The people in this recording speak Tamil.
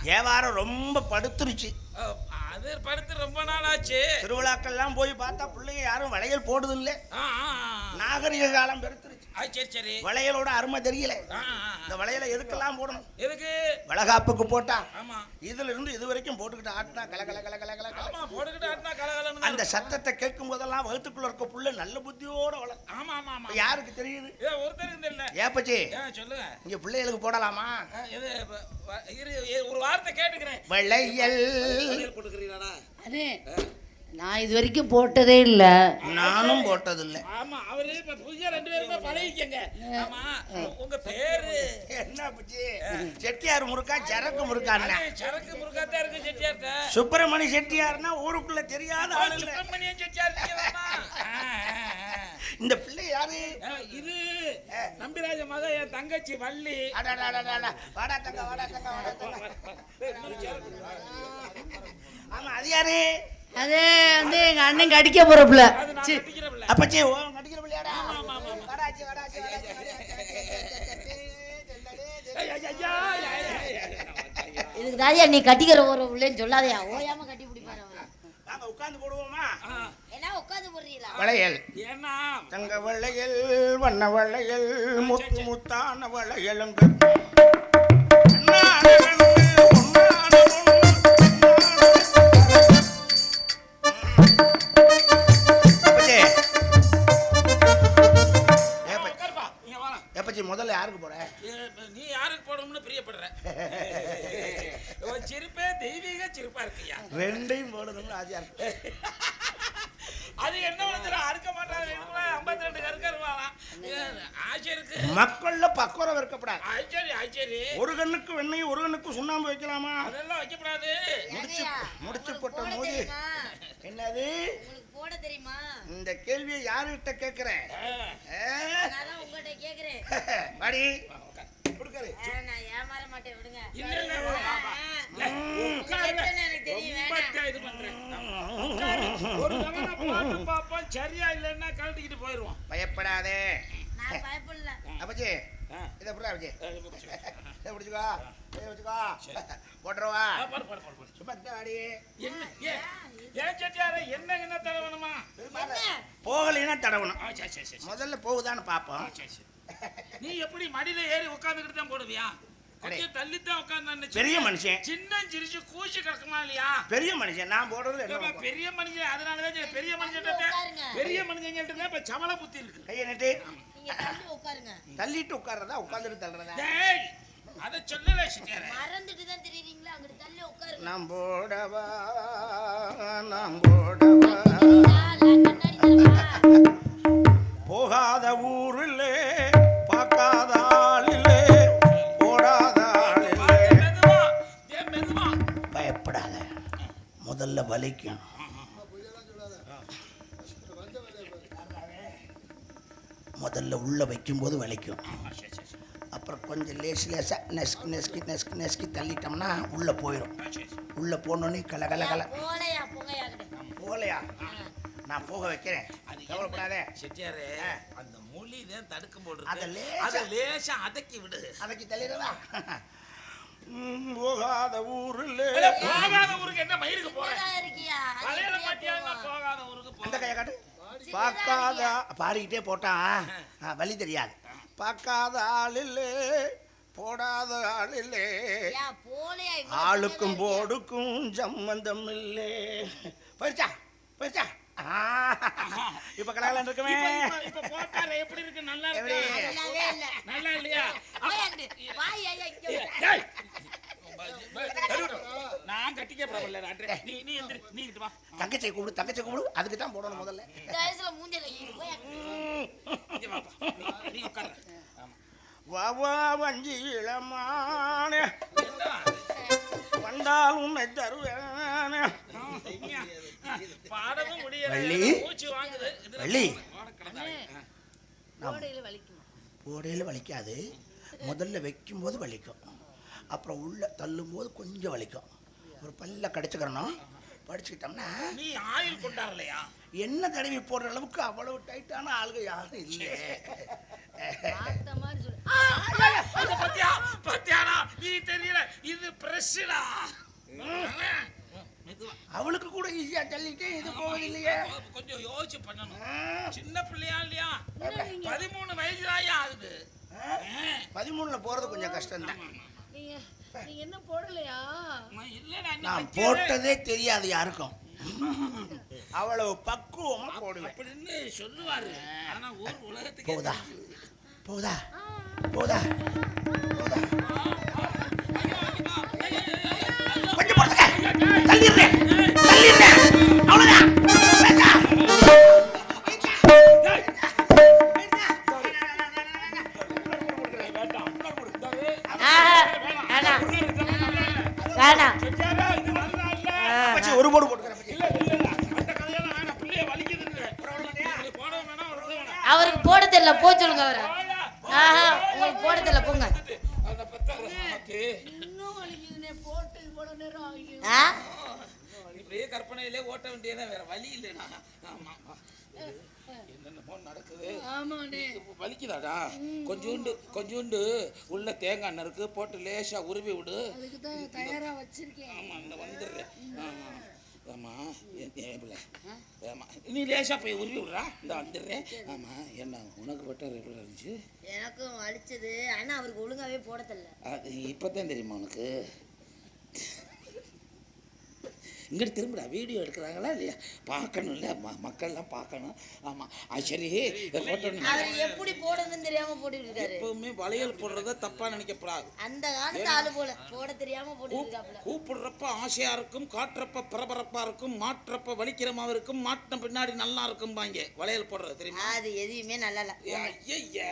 வியாபாரம் ரொம்ப படுத்துருச்சு. அது படுத்து ரொம்ப நாள் ஆச்சு. திருவிழாக்கள்லாம் போய் பார்த்தா பிள்ளைங்க யாரும் வளையல் போடுது இல்லை. நாகரிக காலம் பெருத்துருச்சு. சரி சரி. வளையலோட அருமை தெரியல. இந்த வளையலை எதுக்கெல்லாம் போடணும்? எதுக்கு? வளகாப்புக்கு போட்டா. ஆமா. இதுல இருந்து இது வரைக்கும் போட்டுக்கிட்டு ஆட்டினா கல கல கல கல கல. ஆமா, போட்டுக்கிட்டு ஆட்டினா கல கலன்னு. அந்த சத்தத்தை கேட்கும் போதெல்லாம் வகுத்துக்குள்ள இருக்க புள்ள நல்ல புத்தியோட வளரும். ஆமா ஆமா ஆமா. யாருக்கு தெரியுது? ஒருத்தருக்கு தெரியல. ஏப்பச்சி சொல்லுங்க. இங்க பிள்ளைகளுக்கு போடலாமா? ஒரு வார்த்தை கேட்டுக்கிறேன். வளையல் போட்டுக்கிறீங்களா? அது நான் இது வரைக்கும் போட்டதே இல்ல. நானும் போட்டது இல்ல. ஆமா, அவரு இப்ப புதிய 2 பேருமே பழகிக்கங்க. ஆமா, உங்க பேரு என்ன புச்சி? செட்டியார் முருகா சரக்கு முருகான்னா? சரக்கு முருகா தான் இருக்கு செட்டியார்ட்ட. சுப்பிரமணி செட்டியார்னா ஊருக்குள்ள தெரியாத ஆளு இல்ல. சுப்பிரமணியன் செட்டியார் இருக்கீங்களா? இந்த பிள்ளை யாரு? இது நம்பிராஜ மக, என் தங்கச்சி வள்ளி. வாடா தங்க வாடா தங்க வாடா தங்க. ஆமா, அது யாரு? அது வந்து எங்க அண்ணன் கடிக்க போற பிள்ளை. அப்பச்சி ஓ நடிக்கிற பிள்ளையாடா? வாடாச்சி வாடாச்சி. இதுக்கு தாயா நீ கட்டிக்கிற ஒரு பிள்ளைன்னு சொல்லாதயா. ஓயாம கட்டி பிடிப்பாரு அவரு. நாங்க உட்கார்ந்து போடுவோமா? என்ன உட்கார்ந்து போடுறீங்களா? வளையல் ஏன்னா தங்க வளையல், வண்ண வளையல், முத்து முத்தான வளையலுங்க. முதல்ல யாருக்கு போற? நீ யாருக்கு போடணும்னு பிரியப்படுற? சிரிப்பே தெய்வீக சிரிப்பா இருக்கியா. ரெண்டையும் போடணும்னு ஆசையா இருக்கு. அது என்ன வந்து அறுக்க மாட்டாங்க. 52 கருக்கருவாங்க. ஆசை இருக்கு. மக்கள்ல பக்குவம் இருக்கப்படாது. ஆச்சரி ஆச்சரி. ஒரு கண்ணுக்கு வெண்ணெய், ஒரு கண்ணுக்கு சுண்ணாம்பு வைக்கலாமா? அதெல்லாம் வைக்கப்படாது. முடிச்சு போட்ட போது என்னது போட தெரியுமா? இந்த கேள்வியை யாருகிட்ட கேக்குறேன்? நான் உங்ககிட்ட கேக்குறேன். வாடி குடுக்கறே. நான் ஏமாற மாட்டேன், விடுங்க. இல்ல இல்ல எனக்கு தெரியும். வேணாம். இது பண்றேன். ஒரு தடவை போட்டு பாப்போம், சரியா இல்லன்னா கழட்டிக்கிட்டு போயிடுவோம். பயப்படாதே. நான் பயப்படல. அப்பச்சி இத புறா அப்பச்சி. இத புடிச்சுக்கோ. இத வச்சுக்கோ. போட்றவா. போடு போடு போடு. சும்மா வாடி. என்ன ஏன் செட்டியாரே என்ன தடவணுமா? போகலைன்னா தடவணும். சரி சரி சரி. முதல்ல போகுதான்னு பாப்போம். சரி சரி. நீ எப்படி மடியில ஏறி உட்கார்ந்துக்கிட்டு தான் போடுவியா? கொஞ்சம் தள்ளி தான் உட்கார்ந்து. பெரிய மனுஷன் சின்ன சிரிச்சு கூச்சி கிடக்குமா இல்லையா? பெரிய மனுஷன் நான் போடுறது என்ன? பெரிய மனுஷன். அதனாலதான் பெரிய மனுஷன் இப்ப சமல புத்தி இருக்கு. கையை நட்டு நீங்க தள்ளி உட்காருங்க. தள்ளிட்டு உட்கார்றதா உட்கார்ந்துட்டு தள்ளுறதா? டேய் அத சொல்லல சிட்டியாரே. மறந்துட்டு தான் தெரியுறீங்களா? அங்க தள்ளி உட்காருங்க. நான் போடவா போகாத ஊரிலே பார்க்காத ஆளிலே போடாத ஆளிலே. பயப்படாத. முதல்ல வலிக்கும். முதல்ல உள்ள வைக்கும்போது வலிக்கும். அப்புறம் கொஞ்சம் லேசா நெஸ்கி நெஸ்கி நெஸ்கி நெஸ்கி தள்ளிட்டோம்னா உள்ள போயிடும். உள்ள போனோடனே கல கல கல. போலையா? நான் போக வைக்கிறேன். கவலைப்படாதே செட்டியாரே. அந்த மொழி தான் தடுக்கும் போடு. அத லேசா அதக்கி விடு. அதக்கி தள்ளிடவா? போகாத ஊருல. போகாத ஊருக்கு என்ன மயிருக்கு போற? பழையல மாட்டியா? போகாத ஊருக்கு போ. அந்த கையை காட்டு. பார்க்காத பாடிக்கிட்டே போட்டான். வழி தெரியாது. பார்க்காத ஆளில்லே போடாத ஆளில்லே ஆளுக்கும் போடுக்கும் சம்பந்தம் இல்லே. போயிடுச்சா போயிடுச்சா? இப்ப கலகலன்னு இருக்குமே. இப்ப போட்டாரே எப்படி இருக்கு? நல்லா இருக்கு. நல்லா இல்லையா? நான் கட்டிக்க போறேன். நீ எந்திரி. நீ இங்க வா. தங்கச்சி கூப்பிடு. தங்கச்சி கூப்பிடு. அதுக்கு தான் போடணும் முதல்ல. நீ உட்காரு. வாவா வஞ்சி இளமான வந்தால் உன்னை தருவேன். பாடவும் முடியல. மூச்சு வாங்குது. வள்ளி போடையில வலிக்காது. முதல்ல வைக்கும் போது வலிக்கும். அப்புறம் உள்ள தள்ளும் போது கொஞ்சம் வலிக்கும். ஒரு பல்ல கடிச்சுக்கிறணும். படிச்சுக்கிட்டோம்னா நீ ஆயில் கொண்டாடலையா? என்ன தடவி போடுற அளவுக்கு அவ்வளவு டைட்டான ஆளுங்க யாரும் இல்லை. நீ தெரியல. இது பிரஷ்டா. மெதுவா. அவளுக்கு கூட ஈஸியா தள்ளிட்டேன், இது போவது இல்லையே. கொஞ்சம் யோசிச்சு பண்ணணும். சின்ன பிள்ளையா இல்லையா? 13 வயசு தாயா ஆகுது. 13ல போறது கொஞ்சம் கஷ்டம் தான். நீங்க என்ன போடலையா? இல்லடா, நான் போட்டதே தெரியாது யாருக்கும். அவ்வளவு பக்குவமா போடுவேன் அப்படின்னு சொல்லுவாரு. ஆனா ஊர் உலகத்துக்கு போதா போதா போதா போதா கொஞ்சம் போடுங்க, தள்ளிடுறேன் தள்ளிடுறேன், அவ்வளவுதான். வேணாம். ஒரு போடு போட்டுக்கிறேன். அவருக்கு போட தெரியல, போ சொல்லுங்க அவரை. உங்களுக்கு போட தெரியல, போங்க. இன்னும் வலிக்குதுனே, போட்டு இவ்வளவு நேரம் ஆகி. இப்படியே கற்பனையிலே ஓட்ட வேண்டியதான், வேற வழி இல்லைனா. ஆமா என்னென்னமோ நடக்குது. ஆமாண்ணே. வலிக்குதாடா? கொஞ்சோண்டு உள்ள தேங்காய் நறுக்கு போட்டு லேசா உருவி விடு. அதுக்கு தான் தயாரா வச்சிருக்கேன். ஆமா, இந்த வந்துடுறேன். ஆமா ஆமா, ஆமா, நீ லேசா போய் உருவி விடுறா, இந்த வந்துடுறேன். ஆமா, என்ன உனக்கு பட்ட எப்படி இருந்துச்சு? எனக்கும் வலிச்சது, ஆனா அவருக்கு ஒழுங்காவே போட தெரியல. அது இப்பதான் தெரியுமா உனக்கு? இங்கிட்டு திரும்பிடா, வீடியோ எடுக்கிறாங்களா இல்லையா பார்க்கணும், இல்லை மக்கள்லாம் பார்க்கணும். ஆமாம், சரி. அவர் எப்படி போடுறதுன்னு தெரியாம போட்டுட்டு இருக்காரு. எப்பவுமே வளையல் போடுறத தப்பா நினைக்கப்படாது. அந்த காலத்து ஆளு போல போட தெரியாம போட்டுட்டு இருக்காப்ல. கூப்பிடுறப்ப ஆசையா இருக்கும், காட்டுறப்ப பரபரப்பா இருக்கும், மாற்றப்ப வலிக்கிறமாவும் இருக்கும், மாட்டின பின்னாடி நல்லா இருக்கும் பாங்க வளையல் போடுறது தெரியுமா? அது எதையுமே நல்லா இல்ல. ஐய